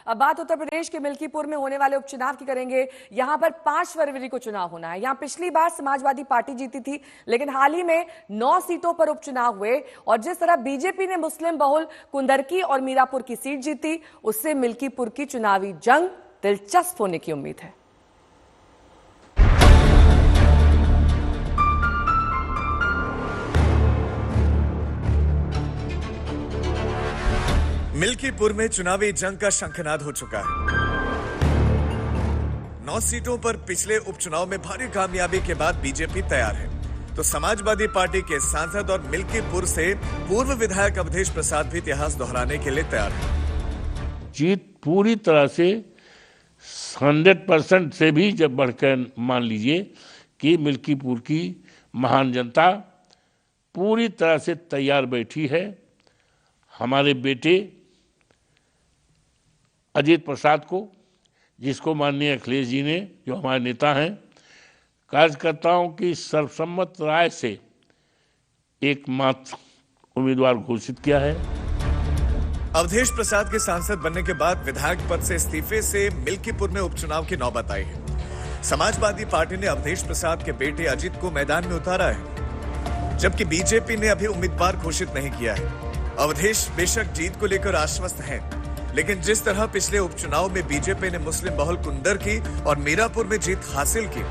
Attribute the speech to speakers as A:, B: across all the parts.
A: अब बात उत्तर प्रदेश के मिल्कीपुर में होने वाले उपचुनाव की करेंगे। यहां पर 5 फरवरी को चुनाव होना है। यहां पिछली बार समाजवादी पार्टी जीती थी, लेकिन हाल ही में 9 सीटों पर उपचुनाव हुए और जिस तरह बीजेपी ने मुस्लिम बहुल कुंदरकी और मीरापुर की सीट जीती, उससे मिल्कीपुर की चुनावी जंग दिलचस्प होने की उम्मीद है।
B: मिल्कीपुर में चुनावी जंग का शंखनाद हो चुका है। 9 सीटों पर पिछले उपचुनाव में भारी कामयाबी के बाद बीजेपी तैयार है, तो समाजवादी पार्टी के सांसद और मिल्कीपुर से पूर्व विधायक अवधेश प्रसाद भी इतिहास दोहराने के लिए तैयार है।
C: जीत पूरी तरह से 100% से भी जब बढ़कर मान लीजिए कि मिल्कीपुर की महान जनता पूरी तरह से तैयार बैठी है। हमारे बेटे अजीत प्रसाद को, जिसको माननीय अखिलेश जी ने, जो हमारे नेता हैं, कार्यकर्ताओं की सर्वसम्मत राय से एकमात्र उम्मीदवार घोषित किया है।
B: अवधेश प्रसाद के सांसद बनने के बाद विधायक पद से इस्तीफे से मिल्कीपुर में उपचुनाव की नौबत आई है। समाजवादी पार्टी ने अवधेश प्रसाद के बेटे अजीत को मैदान में उतारा है, जबकि बीजेपी ने अभी उम्मीदवार घोषित नहीं किया है। अवधेश बेशक जीत को लेकर आश्वस्त हैं, लेकिन जिस तरह पिछले उपचुनाव में बीजेपी ने मुस्लिम बहुल कुंदरकी और मीरापुर में जीत हासिल की,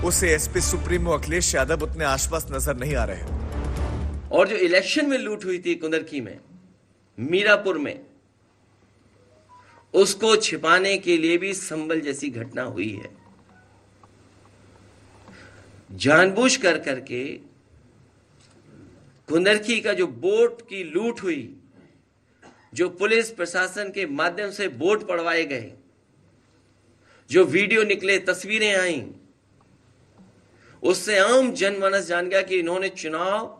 B: उससे एसपी सुप्रीमो अखिलेश यादव उतने आश्वस्त नजर नहीं आ रहे।
D: और जो इलेक्शन में लूट हुई थी कुंदरकी में, मीरापुर में, उसको छिपाने के लिए भी संभल जैसी घटना हुई है। जानबूझ कर करके कुंदरकी का जो वोट की लूट हुई, जो पुलिस प्रशासन के माध्यम से वोट पड़वाए गए, जो वीडियो निकले, तस्वीरें आई, उससे आम जनमानस जान गया कि इन्होंने चुनाव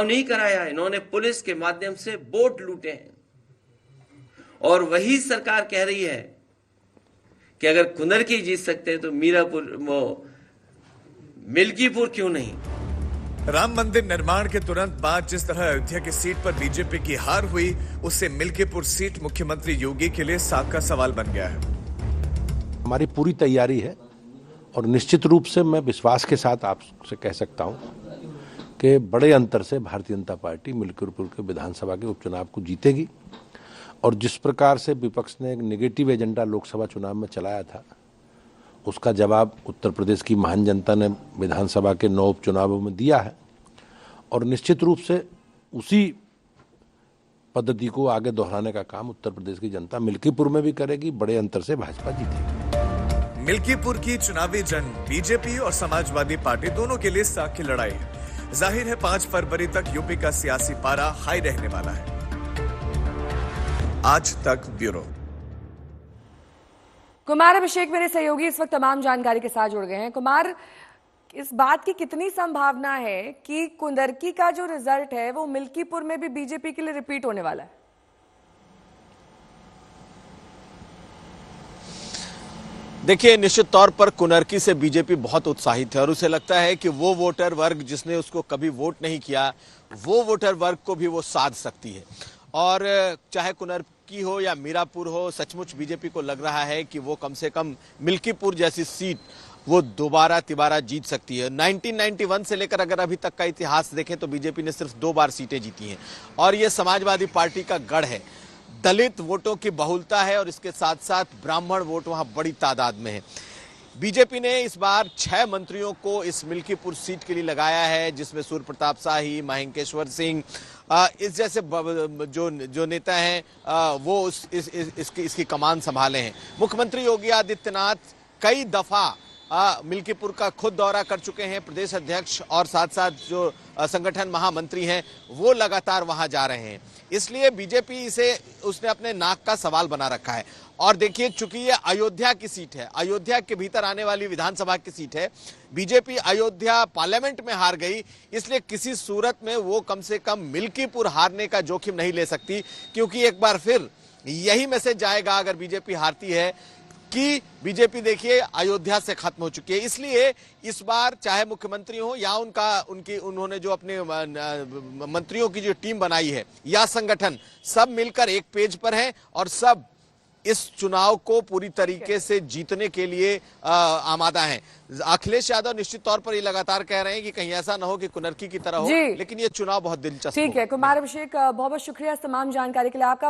D: नहीं कराया, इन्होंने पुलिस के माध्यम से वोट लूटे हैं। और वही सरकार कह रही है कि अगर कुंदरकी जीत सकते हैं तो मिल्कीपुर क्यों नहीं।
B: राम मंदिर निर्माण के तुरंत बाद जिस तरह अयोध्या की सीट पर बीजेपी की हार हुई, उससे मिल्कीपुर सीट मुख्यमंत्री योगी के लिए साख का सवाल बन गया है।
E: हमारी पूरी तैयारी है और निश्चित रूप से मैं विश्वास के साथ आपसे कह सकता हूं कि बड़े अंतर से भारतीय जनता पार्टी मिल्कीपुर के विधानसभा के उपचुनाव को जीतेगी। और जिस प्रकार से विपक्ष ने एक नेगेटिव एजेंडा लोकसभा चुनाव में चलाया था, उसका जवाब उत्तर प्रदेश की महान जनता ने विधानसभा के 9 उपचुनावों में दिया है। और निश्चित रूप से उसी पद्धति को आगे दोहराने का काम उत्तर प्रदेश की जनता मिल्कीपुर में भी करेगी। बड़े अंतर से भाजपा जीतेगी।
B: मिल्कीपुर की चुनावी जंग बीजेपी और समाजवादी पार्टी दोनों के लिए साख की लड़ाई है। जाहिर है 5 फरवरी तक यूपी का सियासी पारा हाई रहने वाला है। आज तक ब्यूरो।
A: कुमार अभिषेक मेरे सहयोगी इस वक्त तमाम जानकारी के साथ जुड़ गए हैं। कुमार, इस बात की कितनी संभावना है कि कुंदरकी का जो रिजल्ट है वो मिल्कीपुर में भी बीजेपी के लिए रिपीट होने वाला है?
F: देखिए, निश्चित तौर पर कुंदरकी से बीजेपी बहुत उत्साहित है और उसे लगता है कि वो वोटर वर्ग जिसने उसको कभी वोट नहीं किया, वो वोटर वर्ग को भी वो साध सकती है। और चाहे कुंदरकी हो या मीरापुर हो, सचमुच बीजेपी को लग रहा है कि वो कम से कम मिल्कीपुर जैसी सीट वो दोबारा तिबारा जीत सकती है। 1991 से लेकर अगर अभी तक का इतिहास देखें तो बीजेपी ने सिर्फ 2 बार सीटें जीती हैं और ये समाजवादी पार्टी का गढ़ है। दलित वोटों की बहुलता है और इसके साथ साथ ब्राह्मण वोट वहां बड़ी तादाद में है। बीजेपी ने इस बार 6 मंत्रियों को इस मिल्कीपुर सीट के लिए लगाया है, जिसमें सूर्य प्रताप शाही, महेंकेश्वर सिंह, इस जैसे जो नेता हैं वो इसकी कमान संभाले हैं। मुख्यमंत्री योगी आदित्यनाथ कई दफा मिल्कीपुर का खुद दौरा कर चुके हैं। प्रदेश अध्यक्ष और साथ साथ जो संगठन महामंत्री हैं वो लगातार वहां जा रहे हैं, इसलिए बीजेपी उसने अपने नाक का सवाल बना रखा है। और देखिए, चूंकि ये अयोध्या की सीट है, अयोध्या के भीतर आने वाली विधानसभा की सीट है, बीजेपी अयोध्या पार्लियामेंट में हार गई, इसलिए किसी सूरत में वो कम से कम मिल्कीपुर हारने का जोखिम नहीं ले सकती, क्योंकि एक बार फिर यही मैसेज जाएगा अगर बीजेपी हारती है कि बीजेपी देखिए अयोध्या से खत्म हो चुकी है। इसलिए इस बार चाहे मुख्यमंत्री हो या उन्होंने जो अपने मंत्रियों की जो टीम बनाई है या संगठन, सब मिलकर एक पेज पर हैं और सब इस चुनाव को पूरी तरीके से जीतने के लिए आमादा हैं। अखिलेश यादव निश्चित तौर पर ये लगातार कह रहे हैं कि कहीं ऐसा ना हो कि कुनरकी की तरह हो, लेकिन ये चुनाव बहुत दिलचस्प
A: ठीक है। कुमार अभिषेक, बहुत बहुत शुक्रिया इस तमाम जानकारी के लिए आपका।